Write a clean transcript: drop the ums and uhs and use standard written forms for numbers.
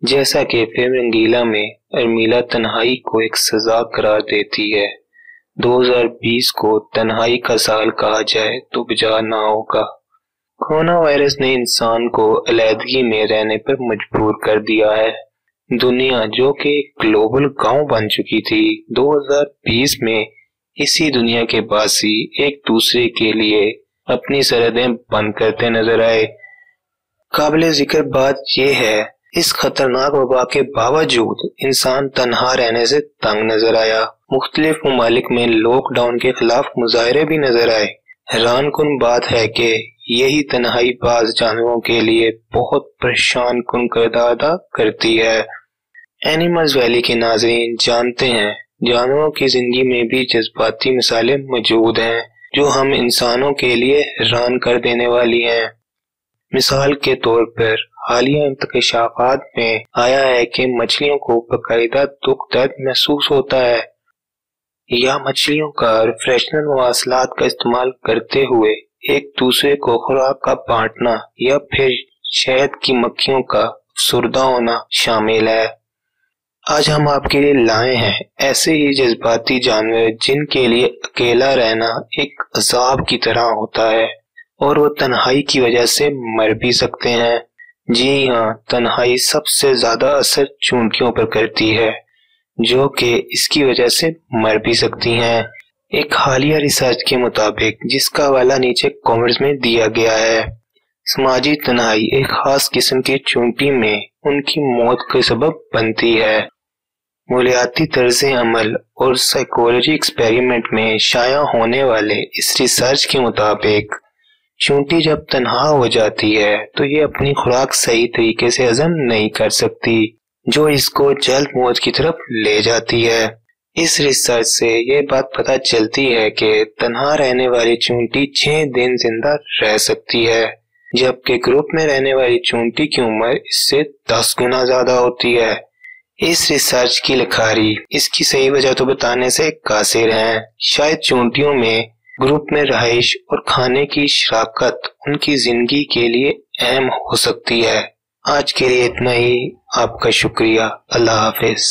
جیسا کہ فلم رنگیلا میں ارمیلا تنہائی کو ایک سزا قرار دیتی ہے۔ 2020 کو تنہائی کا سال کہا جائے تو بجا نہ ہوگا۔ کورونا وائرس نے انسان کو علیحدگی میں رہنے پر مجبور کر دیا ہے۔ دنیا جو کہ ایک گلوبل گاؤں بن چکی تھی، 2020 میں اسی دنیا کے باسی ایک دوسرے کے لیے اپنی سرحدیں بند کرتے نظر آئے۔ قابل ذکر بات یہ ہے، اس خطرناک وبا کے باوجود انسان تنہا رہنے سے تنگ نظر آیا۔ مختلف ممالک میں لاک ڈاؤن کے خلاف مظاہرے بھی نظر آئے۔ حیران کن بات ہے کہ یہی تنہائی بعض جانوروں کے لیے بہت پریشان کن کردار ادا کرتی ہے۔ اینیملز ویلی کے ناظرین جانتے ہیں، جانوروں کی زندگی میں بھی جذباتی مثالیں موجود ہیں جو ہم انسانوں کے لیے حیران کر دینے والی ہیں۔ مثال کے طور پر حالیہ انکشافات میں آیا ہے کہ مچھلیوں کو باقاعدہ دکھ درد محسوس ہوتا ہے، یا مچھلیوں کا ریفریشنل مواصلات کا استعمال کرتے ہوئے ایک دوسرے کو خوراک کا بانٹنا، یا پھر شہد کی مکھیوں کا افسردہ ہونا شامل ہے۔ آج ہم آپ کے لیے لائے ہیں ایسے ہی جذباتی جانور جن کے لیے اکیلا رہنا ایک عذاب کی طرح ہوتا ہے اور وہ تنہائی کی وجہ سے مر بھی سکتے ہیں۔ جی ہاں، تنہائی سب سے زیادہ اثر چونٹیوں پر کرتی ہے جو کہ اس کی وجہ سے مر بھی سکتی ہیں۔ ایک حالیہ ریسرچ کے مطابق، جس کا حوالہ نیچے کامنٹس میں دیا گیا ہے، سماجی تنہائی ایک خاص قسم کی چونٹی میں ان کی موت کا سبب بنتی ہے۔ مالیاتی طرز عمل اور سائیکولوجی ایکسپیریمنٹ میں شائع ہونے والے اس ریسرچ کے مطابق، چونٹی جب تنہا ہو جاتی ہے تو یہ اپنی خوراک صحیح طریقے سے ہضم نہیں کر سکتی، جو اس کو جلد موت کی طرف لے جاتی ہے۔ اس ریسرچ سے یہ بات پتہ چلتی ہے کہ تنہا رہنے والی چونٹی 6 دن زندہ رہ سکتی ہے، جبکہ گروپ میں رہنے والی چونٹی کی عمر اس سے 10 گنا زیادہ ہوتی ہے۔ اس ریسرچ کی لکھاری اس کی صحیح وجہ تو بتانے سے قاصر ہیں۔ شاید چونٹیوں میں گروپ میں رہائش اور کھانے کی شراکت ان کی زندگی کے لیے اہم ہو سکتی ہے۔ آج کے لیے اتنا ہی، آپ کا شکریہ۔ اللہ حافظ۔